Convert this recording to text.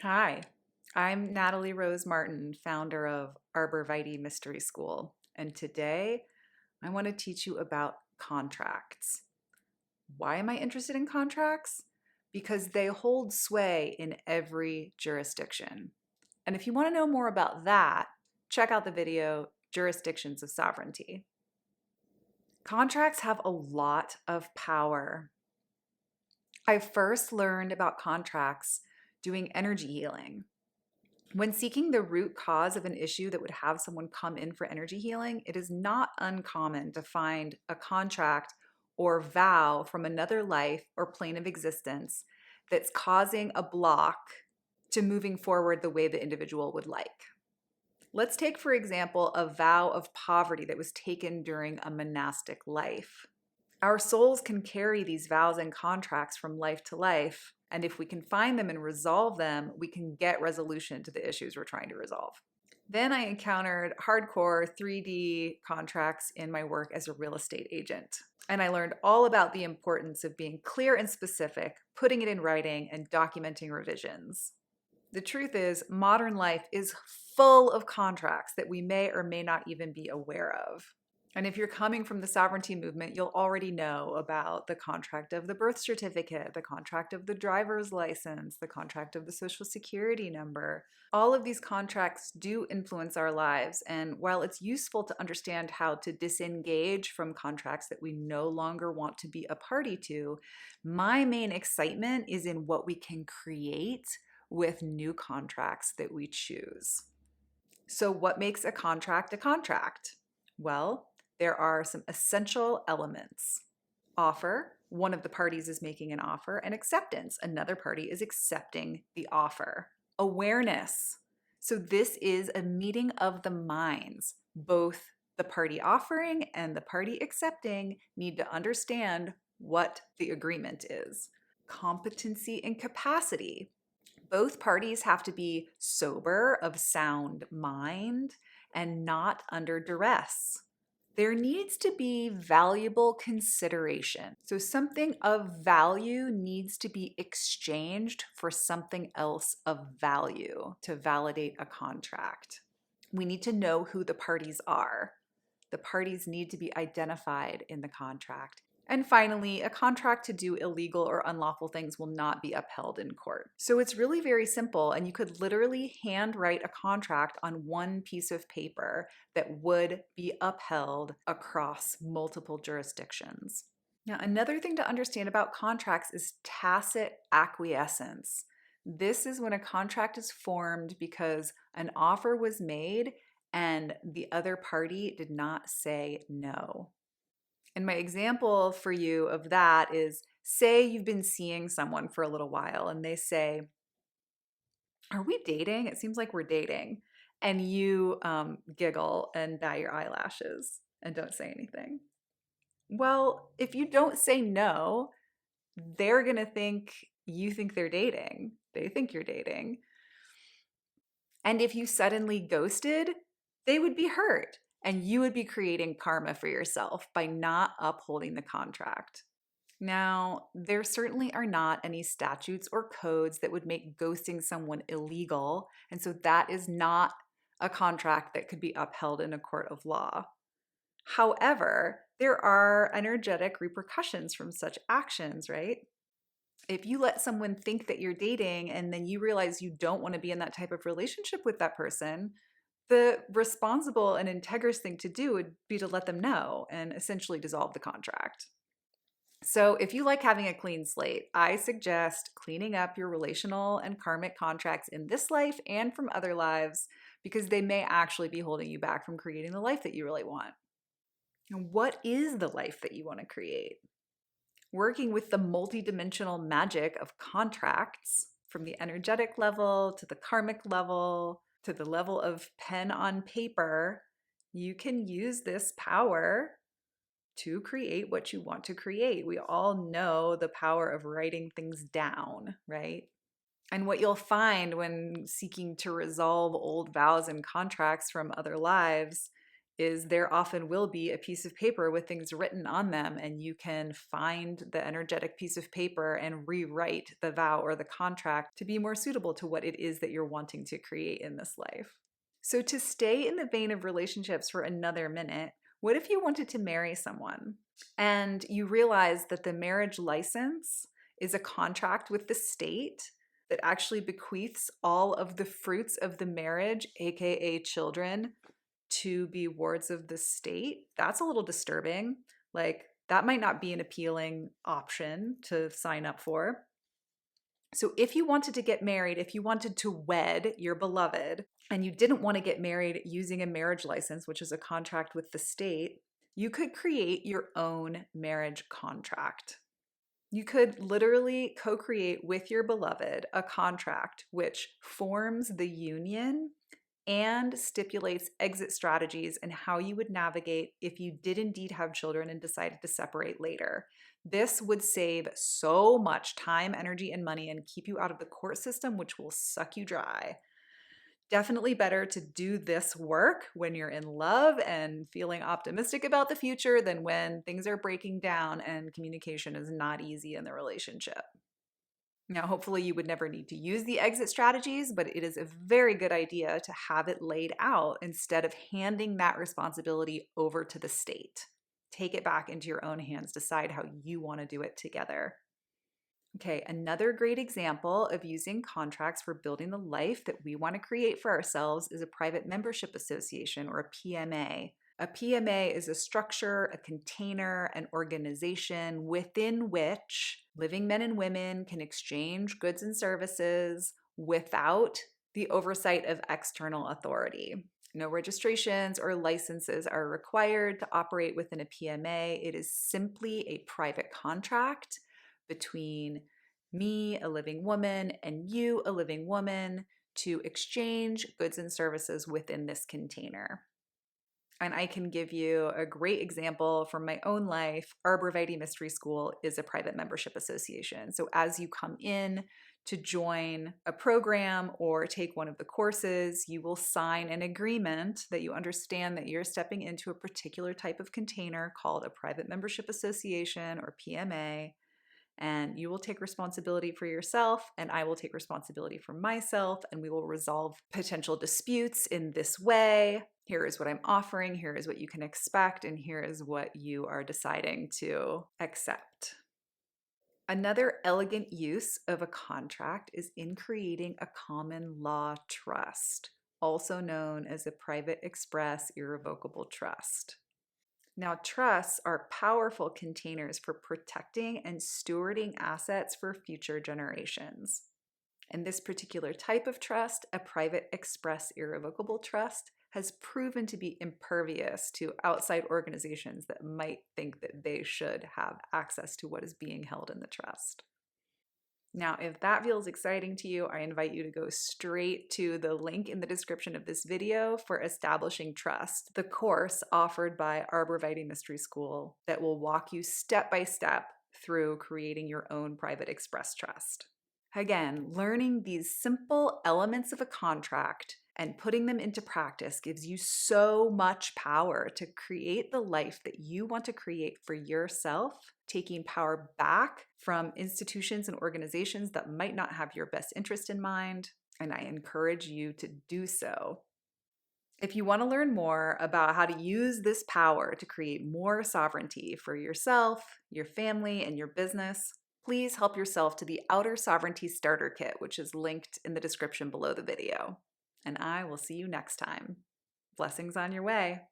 Hi, I'm Natalie Rose Martin, founder of Arbor Vitae Mystery School, and today I want to teach you about contracts. Why am I interested in contracts? Because they hold sway in every jurisdiction. And if you want to know more about that, check out the video Jurisdictions of Sovereignty. Contracts have a lot of power. I first learned about contracts doing energy healing. When seeking the root cause of an issue that would have someone come in for energy healing, it is not uncommon to find a contract or vow from another life or plane of existence that's causing a block to moving forward the way the individual would like. Let's take, for example, a vow of poverty that was taken during a monastic life. Our souls can carry these vows and contracts from life to life, and if we can find them and resolve them, we can get resolution to the issues we're trying to resolve. Then I encountered hardcore 3D contracts in my work as a real estate agent. And I learned all about the importance of being clear and specific, putting it in writing, and documenting revisions. The truth is, modern life is full of contracts that we may or may not even be aware of. And if you're coming from the sovereignty movement, you'll already know about the contract of the birth certificate, the contract of the driver's license, the contract of the social security number. All of these contracts do influence our lives. And while it's useful to understand how to disengage from contracts that we no longer want to be a party to, my main excitement is in what we can create with new contracts that we choose. So, what makes a contract a contract? Well, there are some essential elements. Offer, one of the parties is making an offer, and acceptance, another party is accepting the offer. Awareness, so this is a meeting of the minds. Both the party offering and the party accepting need to understand what the agreement is. Competency and capacity, both parties have to be sober, of sound mind, and not under duress. There needs to be valuable consideration. So something of value needs to be exchanged for something else of value to validate a contract. We need to know who the parties are. The parties need to be identified in the contract. And finally, a contract to do illegal or unlawful things will not be upheld in court. So it's really very simple, and you could literally handwrite a contract on one piece of paper that would be upheld across multiple jurisdictions. Now, another thing to understand about contracts is tacit acquiescence. This is when a contract is formed because an offer was made and the other party did not say no. And my example for you of that is, say you've been seeing someone for a little while and they say, "Are we dating? It seems like we're dating." And you giggle and bat your eyelashes and don't say anything. Well, if you don't say no, they're going to think you think they're dating. They think you're dating. And if you suddenly ghosted, they would be hurt. And you would be creating karma for yourself by not upholding the contract. Now, there certainly are not any statutes or codes that would make ghosting someone illegal. And so that is not a contract that could be upheld in a court of law. However, there are energetic repercussions from such actions, right? If you let someone think that you're dating and then you realize you don't want to be in that type of relationship with that person, the responsible and integrous thing to do would be to let them know and essentially dissolve the contract. So, if you like having a clean slate, I suggest cleaning up your relational and karmic contracts in this life and from other lives, because they may actually be holding you back from creating the life that you really want. And what is the life that you want to create? Working with the multidimensional magic of contracts, from the energetic level to the karmic level to the level of pen on paper, you can use this power to create what you want to create. We all know the power of writing things down, right? And what you'll find when seeking to resolve old vows and contracts from other lives is there often will be a piece of paper with things written on them, and you can find the energetic piece of paper and rewrite the vow or the contract to be more suitable to what it is that you're wanting to create in this life. So, to stay in the vein of relationships for another minute, what if you wanted to marry someone and you realize that the marriage license is a contract with the state that actually bequeaths all of the fruits of the marriage, aka children, to be wards of the state? That's a little disturbing. Like, that might not be an appealing option to sign up for. So, if you wanted to get married, if you wanted to wed your beloved, and you didn't want to get married using a marriage license, which is a contract with the state, you could create your own marriage contract. You could literally co create with your beloved a contract which forms the union and stipulates exit strategies and how you would navigate if you did indeed have children and decided to separate later. This would save so much time, energy, and money and keep you out of the court system, which will suck you dry. Definitely better to do this work when you're in love and feeling optimistic about the future than when things are breaking down and communication is not easy in the relationship. Now, hopefully you would never need to use the exit strategies, but it is a very good idea to have it laid out instead of handing that responsibility over to the state. Take it back into your own hands, decide how you want to do it together. Okay, another great example of using contracts for building the life that we want to create for ourselves is a private membership association, or a PMA. A PMA is a structure, a container, an organization within which living men and women can exchange goods and services without the oversight of external authority. No registrations or licenses are required to operate within a PMA. It is simply a private contract between me, a living woman, and you, a living woman, to exchange goods and services within this container. And I can give you a great example from my own life. Arborvitae Mystery School is a private membership association. So as you come in to join a program or take one of the courses, you will sign an agreement that you understand that you're stepping into a particular type of container called a private membership association, or PMA. And you will take responsibility for yourself, and I will take responsibility for myself, and we will resolve potential disputes in this way. Here is what I'm offering, here is what you can expect, and here is what you are deciding to accept. Another elegant use of a contract is in creating a common law trust, also known as a private express irrevocable trust. Now, trusts are powerful containers for protecting and stewarding assets for future generations. And this particular type of trust, a private express irrevocable trust, has proven to be impervious to outside organizations that might think that they should have access to what is being held in the trust. Now, if that feels exciting to you, I invite you to go straight to the link in the description of this video for Establishing Trust, the course offered by Arborvitae Mystery School that will walk you step by step through creating your own private express trust. Again, learning these simple elements of a contract and putting them into practice gives you so much power to create the life that you want to create for yourself, taking power back from institutions and organizations that might not have your best interest in mind, and I encourage you to do so. If you want to learn more about how to use this power to create more sovereignty for yourself, your family, and your business, please help yourself to the Outer Sovereignty Starter Kit, which is linked in the description below the video. And I will see you next time. Blessings on your way.